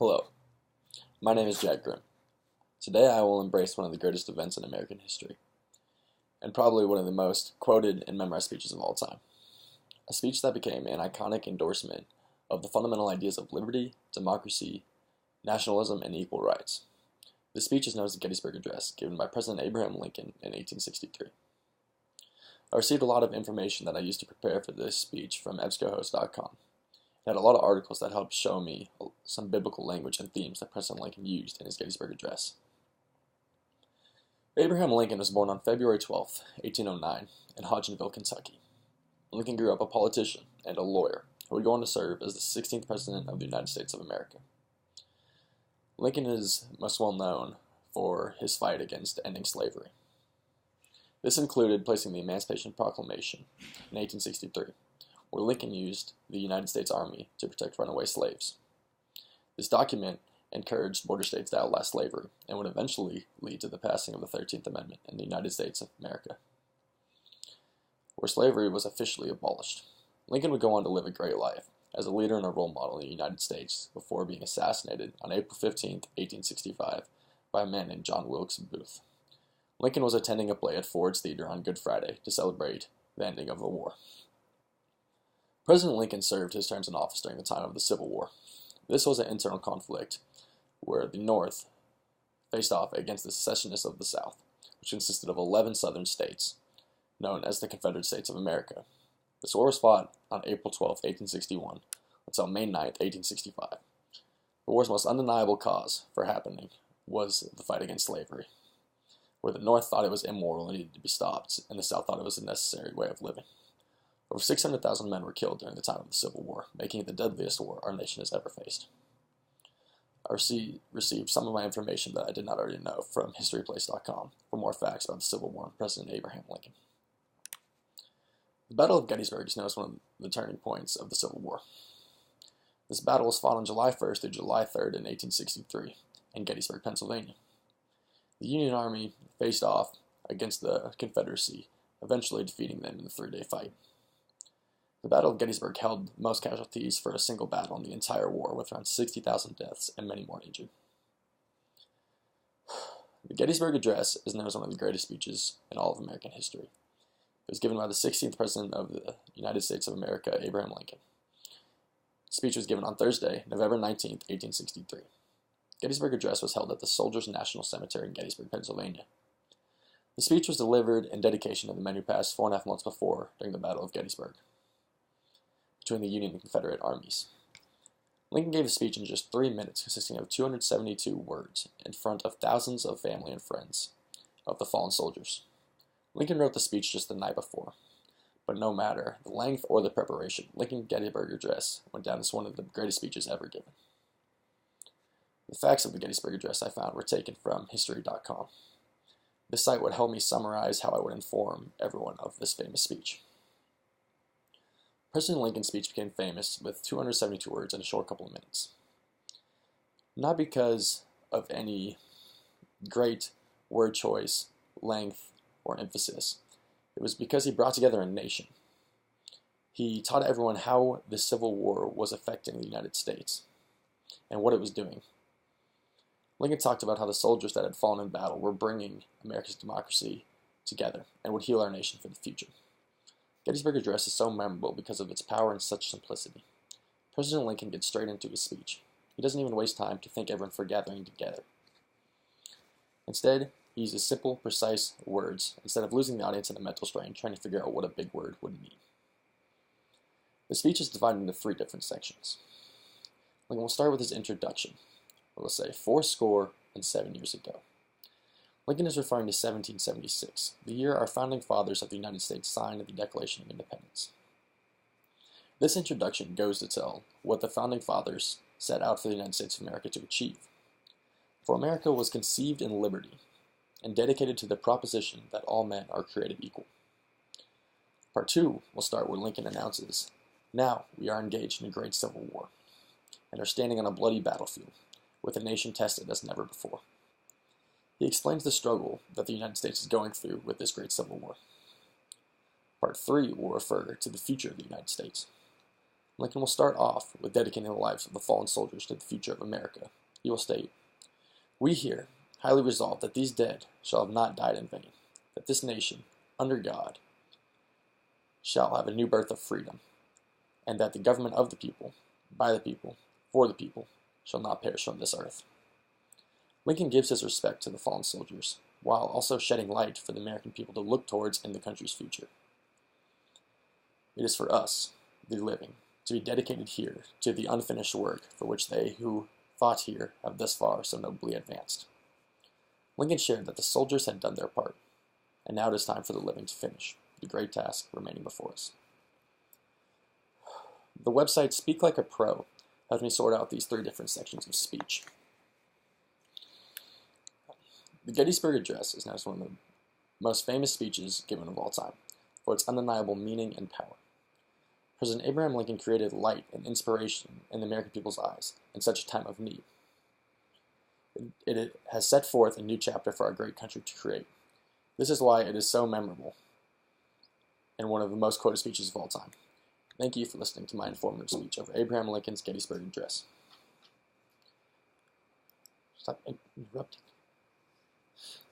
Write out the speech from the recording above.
Hello, my name is Jack Grimm. Today I will embrace one of the greatest events in American history, and probably one of the most quoted and memorized speeches of all time. A speech that became an iconic endorsement of the fundamental ideas of liberty, democracy, nationalism, and equal rights. This speech is known as the Gettysburg Address, given by President Abraham Lincoln in 1863. I received a lot of information that I used to prepare for this speech from EBSCOhost.com. It had a lot of articles that helped show me some biblical language and themes that President Lincoln used in his Gettysburg Address. Abraham Lincoln was born on February 12, 1809, in Hodgenville, Kentucky. Lincoln grew up a politician and a lawyer who would go on to serve as the 16th President of the United States of America. Lincoln is most well known for his fight against ending slavery. This included placing the Emancipation Proclamation in 1863, where Lincoln used the United States Army to protect runaway slaves. This document encouraged border states to outlaw slavery and would eventually lead to the passing of the 13th Amendment in the United States of America, where slavery was officially abolished. Lincoln would go on to live a great life as a leader and a role model in the United States before being assassinated on April 15, 1865, by a man named John Wilkes Booth. Lincoln was attending a play at Ford's Theater on Good Friday to celebrate the ending of the war. President Lincoln served his terms in office during the time of the Civil War. This was an internal conflict where the North faced off against the secessionists of the South, which consisted of 11 southern states, known as the Confederate States of America. This war was fought on April 12, 1861, until May 9, 1865. The war's most undeniable cause for happening was the fight against slavery, where the North thought it was immoral and needed to be stopped, and the South thought it was a necessary way of living. Over 600,000 men were killed during the time of the Civil War, making it the deadliest war our nation has ever faced. I received some of my information that I did not already know from HistoryPlace.com for more facts about the Civil War and President Abraham Lincoln. The Battle of Gettysburg is known as one of the turning points of the Civil War. This battle was fought on July 1st through July 3rd in 1863 in Gettysburg, Pennsylvania. The Union Army faced off against the Confederacy, eventually defeating them in a 3-day fight. The Battle of Gettysburg held most casualties for a single battle in the entire war, with around 60,000 deaths and many more injured. The Gettysburg Address is known as one of the greatest speeches in all of American history. It was given by the 16th President of the United States of America, Abraham Lincoln. The speech was given on Thursday, November 19, 1863. Gettysburg Address was held at the Soldiers' National Cemetery in Gettysburg, Pennsylvania. The speech was delivered in dedication to the men who passed 4.5 months before during the Battle of Gettysburg between the Union and Confederate armies. Lincoln gave a speech in just 3 minutes, consisting of 272 words, in front of thousands of family and friends of the fallen soldiers. Lincoln wrote the speech just the night before, but no matter the length or the preparation, Lincoln's Gettysburg Address went down as one of the greatest speeches ever given. The facts of the Gettysburg Address I found were taken from History.com. This site would help me summarize how I would inform everyone of this famous speech. President Lincoln's speech became famous with 272 words in a short couple of minutes. Not because of any great word choice, length, or emphasis. It was because he brought together a nation. He taught everyone how the Civil War was affecting the United States and what it was doing. Lincoln talked about how the soldiers that had fallen in battle were bringing America's democracy together and would heal our nation for the future. Gettysburg Address is so memorable because of its power and such simplicity. President Lincoln gets straight into his speech. He doesn't even waste time to thank everyone for gathering together. Instead, he uses simple, precise words instead of losing the audience in a mental strain trying to figure out what a big word would mean. The speech is divided into 3 different sections. Lincoln will start with his introduction. We'll say 407 years ago. Lincoln is referring to 1776, the year our founding fathers of the United States signed the Declaration of Independence. This introduction goes to tell what the founding fathers set out for the United States of America to achieve. For America was conceived in liberty and dedicated to the proposition that all men are created equal. Part 2 will start where Lincoln announces, "Now we are engaged in a great civil war and are standing on a bloody battlefield with a nation tested as never before." He explains the struggle that the United States is going through with this great civil war. Part 3 will refer to the future of the United States. Lincoln will start off with dedicating the lives of the fallen soldiers to the future of America. He will state, "We here highly resolve that these dead shall have not died in vain, that this nation, under God, shall have a new birth of freedom, and that the government of the people, by the people, for the people, shall not perish from this earth." Lincoln gives his respect to the fallen soldiers, while also shedding light for the American people to look towards in the country's future. It is for us, the living, to be dedicated here to the unfinished work for which they who fought here have thus far so nobly advanced. Lincoln shared that the soldiers had done their part, and now it is time for the living to finish the great task remaining before us. The website Speak Like a Pro helps me sort out these 3 different sections of speech. The Gettysburg Address is now one of the most famous speeches given of all time, for its undeniable meaning and power. President Abraham Lincoln created light and inspiration in the American people's eyes in such a time of need. It has set forth a new chapter for our great country to create. This is why it is so memorable and one of the most quoted speeches of all time. Thank you for listening to my informative speech over Abraham Lincoln's Gettysburg Address. Stop interrupting.